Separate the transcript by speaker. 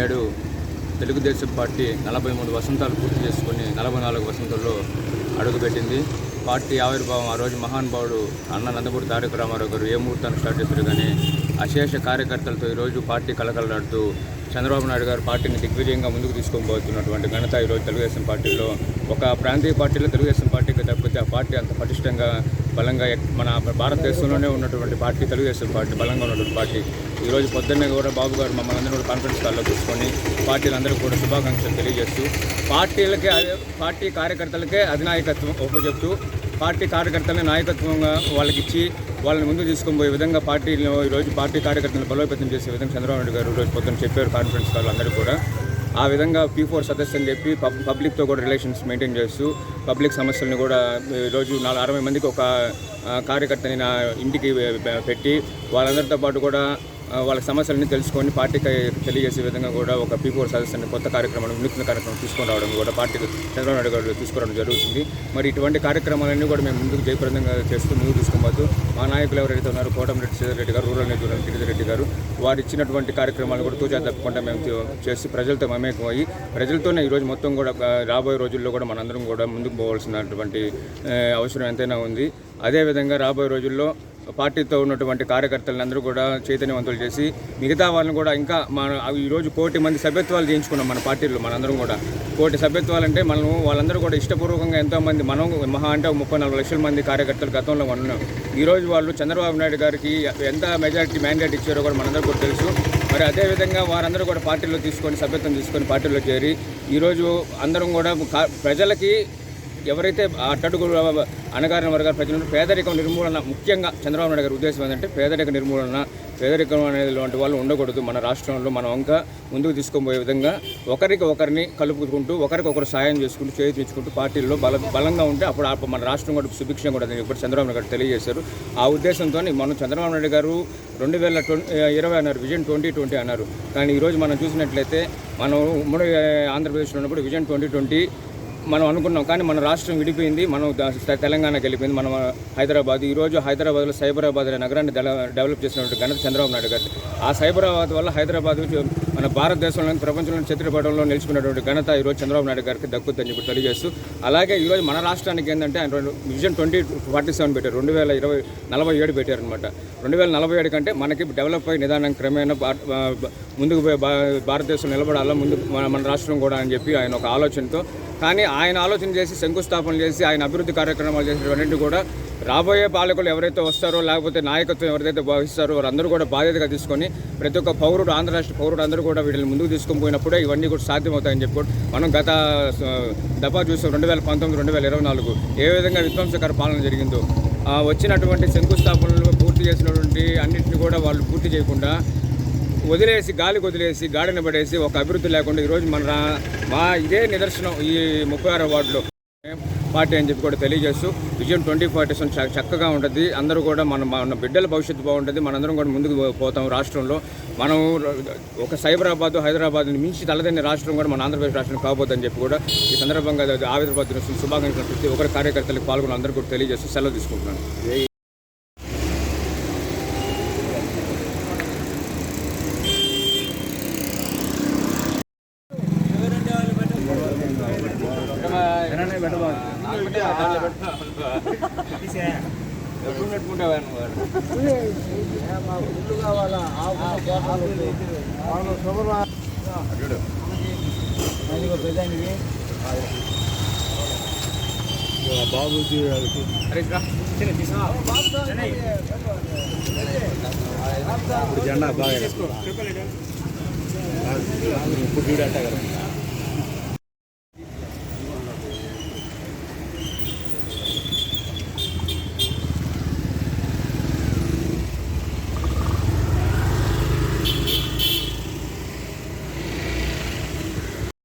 Speaker 1: నేడు తెలుగుదేశం పార్టీ 43 వసంతాలు పూర్తి చేసుకొని 44 వసంతాల్లో అడుగుపెట్టింది. పార్టీ ఆవిర్భావం ఆ రోజు మహానుభావుడు అన్న నందమూరి తారక రామారావు గారు ఏ ముహూర్తాన్ని స్టార్ట్ చేశారు. కానీ అశేష కార్యకర్తలతో ఈరోజు పార్టీ కలకలలాడుతూ చంద్రబాబు నాయుడు గారు పార్టీని దిగ్విజయంగా ముందుకు తీసుకొని పోతున్నటువంటి ఘనత ఈరోజు తెలుగుదేశం పార్టీలో. ఒక ప్రాంతీయ పార్టీలో తెలుగుదేశం పార్టీకి తప్పితే ఆ పార్టీ అంత పటిష్టంగా బలంగా మన భారతదేశంలోనే ఉన్నటువంటి పార్టీ తెలుగుదేశం పార్టీ, బలంగా ఉన్నటువంటి పార్టీ. ఈరోజు పొద్దున్నే కూడా బాబు గారు మమ్మల్ని అందరూ కూడా కాన్ఫరెన్స్ కాల్లో తీసుకొని పార్టీలందరూ కూడా శుభాకాంక్షలు తెలియజేస్తూ పార్టీ కార్యకర్తలకే అధినాయకత్వం ఉపచెప్తూ పార్టీ కార్యకర్తలని నాయకత్వంగా వాళ్ళకి ఇచ్చి వాళ్ళని ముందుకు తీసుకొని పోయే విధంగా పార్టీలో ఈరోజు పార్టీ కార్యకర్తలను బలోపేతం చేసే విధంగా చంద్రబాబు నాయుడు గారు ఈరోజు పొద్దున్న చెప్పారు కాన్ఫరెన్స్ కాల్ అందరూ కూడా. ఆ విధంగా P4 సదస్సు అని చెప్పి పబ్లిక్తో కూడా రిలేషన్స్ మెయింటైన్ చేస్తూ పబ్లిక్ సమస్యలను కూడా ఈరోజు 60 మందికి ఒక కార్యకర్తని నా ఇంటికి పెట్టి వాళ్ళందరితో పాటు కూడా వాళ్ళ సమస్యలన్నీ తెలుసుకొని పార్టీకి తెలియజేసే విధంగా కూడా ఒక P4 సదస్సుని కొత్త కార్యక్రమాన్ని వినూత్న కార్యక్రమం తీసుకొని రావడం కూడా పార్టీకి చంద్రబాబు నాయుడు గారు తీసుకురావడం జరుగుతుంది. మరి ఇటువంటి కార్యక్రమాలన్నీ కూడా మేము ముందుకు జయప్రదంగా చేస్తూ ముందుకు తీసుకుపోతూ మా నాయకులు ఎవరైతే ఉన్నారో కోటమిరెడ్డి శ్రీధర్ రెడ్డి గారు, రూరల్ నియోజకవర్గం గిరిధర్ రెడ్డి గారు, వారు ఇచ్చినటువంటి కార్యక్రమాలు కూడా తూచా తప్పకుండా మేము చేసి ప్రజలతో మమేకం అయ్యి ప్రజలతోనే ఈరోజు మొత్తం కూడా రాబోయే రోజుల్లో కూడా మనందరం కూడా ముందుకు పోవాల్సినటువంటి అవసరం ఎంతైనా ఉంది. అదేవిధంగా రాబోయే రోజుల్లో పార్టీతో ఉన్నటువంటి కార్యకర్తలందరూ కూడా చైతన్యవంతులు చేసి మిగతా వాళ్ళని కూడా ఇంకా ఈరోజు 1 కోటి మంది సభ్యత్వాలు చేయించుకున్నాం మన పార్టీలో. మనందరం కూడా 1 కోటి సభ్యత్వాలు అంటే మనం వాళ్ళందరూ కూడా ఇష్టపూర్వకంగా ఎంతోమంది మనం మహా అంటే 34 లక్షల మంది కార్యకర్తలు గతంలో ఉన్నాం. ఈరోజు వాళ్ళు చంద్రబాబు నాయుడు గారికి ఎంత మెజారిటీ మ్యాండేట్ ఇచ్చారో కూడా మనందరూ కూడా తెలుసు. మరి అదేవిధంగా వారందరూ కూడా పార్టీలో తీసుకొని సభ్యత్వం తీసుకొని పార్టీలో చేరి ఈరోజు అందరం కూడా ప్రజలకి ఎవరైతే అట్టడుగు అణగారిన వర్గాల ప్రజలను పేదరికం నిర్మూలన, ముఖ్యంగా చంద్రబాబు నాయుడు గారి ఉద్దేశం ఏంటంటే పేదరిక నిర్మూలన, పేదరికం అనేటువంటి వాళ్ళు ఉండకూడదు. మన రాష్ట్రంలో మనం ఇంకా ముందుకు తీసుకుపోయే విధంగా ఒకరిని కలుపుకుంటూ ఒకరికొకరు సాయం చేసుకుంటూ చేయించుకుంటూ పార్టీల్లో బలంగా ఉంటే అప్పుడు మన రాష్ట్రం కూడా సుభిక్షం కూడా ఇప్పుడు చంద్రబాబు నాయుడు గారు తెలియజేశారు. ఆ ఉద్దేశంతో మనం చంద్రబాబు నాయుడు గారు 2020 అన్నారు, విజన్ 2020 అన్నారు. కానీ ఈరోజు మనం చూసినట్లయితే మనం ఉమ్మడి ఆంధ్రప్రదేశ్లో ఉన్నప్పుడు విజన్ 2020 మనం అనుకున్నాం. కానీ మన రాష్ట్రం విడిపోయింది, మనం తెలంగాణకి వెళ్ళిపోయింది, మనం హైదరాబాద్. ఈరోజు హైదరాబాద్లో సైబరాబాద్ అనే నగరాన్ని డెవలప్ చేసినటువంటి ఘనత చంద్రబాబు నాయుడు గారు. ఆ సైబరాబాద్ వల్ల హైదరాబాద్ మన భారతదేశంలోని ప్రపంచంలోని చిత్రపటంలో నిలిచిపోయినటువంటి ఘనత ఈరోజు చంద్రబాబు నాయుడు గారికి దక్కుతుందని చెప్పి తెలియజేస్తూ, అలాగే ఈరోజు మన రాష్ట్రానికి ఏంటంటే ఆయన విజన్ 2047 పెట్టారు, 2047 పెట్టారనమాట. 2047 కంటే మనకి డెవలప్ అయ్యి నిదానం క్రమేణా ముందుకు భారతదేశం నిలబడాలా, ముందుకు మన రాష్ట్రం కూడా అని చెప్పి ఆయన ఒక ఆలోచనతో. కానీ ఆయన ఆలోచన చేసి శంకుస్థాపన చేసి ఆయన అభివృద్ధి కార్యక్రమాలు చేసినవన్నీ కూడా రాబోయే పాలకులు ఎవరైతే వస్తారో లేకపోతే నాయకత్వం ఎవరైతే భావిస్తారో వారందరూ కూడా బాధ్యతగా తీసుకొని ప్రతి ఒక్క పౌరుడు, ఆంధ్ర రాష్ట్ర పౌరుడు అందరూ కూడా వీటిని ముందుకు తీసుకొని పోయినప్పుడే ఇవన్నీ కూడా సాధ్యమవుతాయని చెప్పి మనం గత దఫా చూసాం. 2019, 2024 ఏ విధంగా విధ్వంసకర పాలన జరిగిందో, వచ్చినటువంటి శంకుస్థాపనలు పూర్తి చేసినటువంటి అన్నింటినీ కూడా వాళ్ళు పూర్తి చేయకుండా వదిలేసి గాలికి వదిలేసి గాడిన పడేసి ఒక అభివృద్ధి లేకుండా ఈరోజు మా ఇదే నిదర్శనం ఈ 36వ వార్డులో పార్టీ అని చెప్పి కూడా తెలియజేస్తూ విజన్ 2047 చక్కగా ఉంటుంది. అందరూ కూడా మన బిడ్డల భవిష్యత్తు బాగుంటుంది. మనందరం కూడా ముందుకు పోతాం. రాష్ట్రంలో మనం ఒక సైబరాబాద్, హైదరాబాద్ని మించి తలదన్ని రాష్ట్రం కూడా మన ఆంధ్రప్రదేశ్ రాష్ట్రం కాబోతుందని చెప్పి కూడా ఈ సందర్భంగా ఆవిర్భావ శుభాకాంక్షలు ప్రతి ఒక్కరి కార్యకర్తలకు పాల్గొని అందరూ కూడా తెలియజేస్తూ సెలవు తీసుకుంటున్నాను. ఎప్పుడు పెట్టుకుంటావా బాబు జెండా బాగా ఇప్పుడు చూడంట కదా.